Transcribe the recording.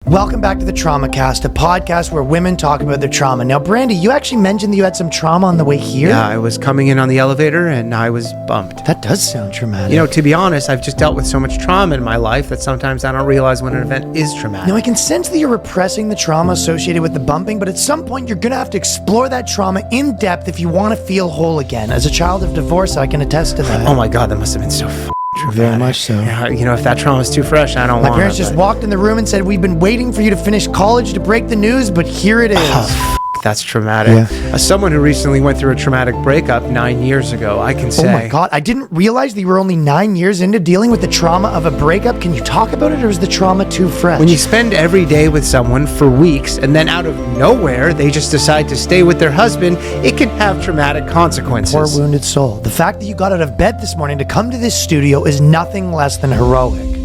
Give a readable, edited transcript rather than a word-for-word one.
Welcome back to the Trauma Cast, a podcast where women talk about their trauma. Now, Brandy, you actually mentioned that you had some trauma on the way here? Yeah, I was coming in on the elevator and I was bumped. That does sound traumatic. You know, to be honest, I've just dealt with so much trauma in my life that sometimes I don't realize when an event is traumatic. Now, I can sense that you're repressing the trauma associated with the bumping, but at some point you're going to have to explore that trauma in depth if you want to feel whole again. As a child of divorce, I can attest to that. Oh my God, that must have been so traumatic. Very much so. Yeah, you know, if that trauma's too fresh, I don't want it. My parents just walked in the room and said, "We've been waiting for you to finish college to break the news, but here it is." That's traumatic. Yeah. As someone who recently went through a traumatic breakup 9 years ago, I can say... Oh my God, I didn't realize that you were only 9 years into dealing with the trauma of a breakup. Can you talk about it, or is the trauma too fresh? When you spend every day with someone for weeks and then out of nowhere they just decide to stay with their husband, it can have traumatic consequences. Poor wounded soul. The fact that you got out of bed this morning to come to this studio is nothing less than heroic.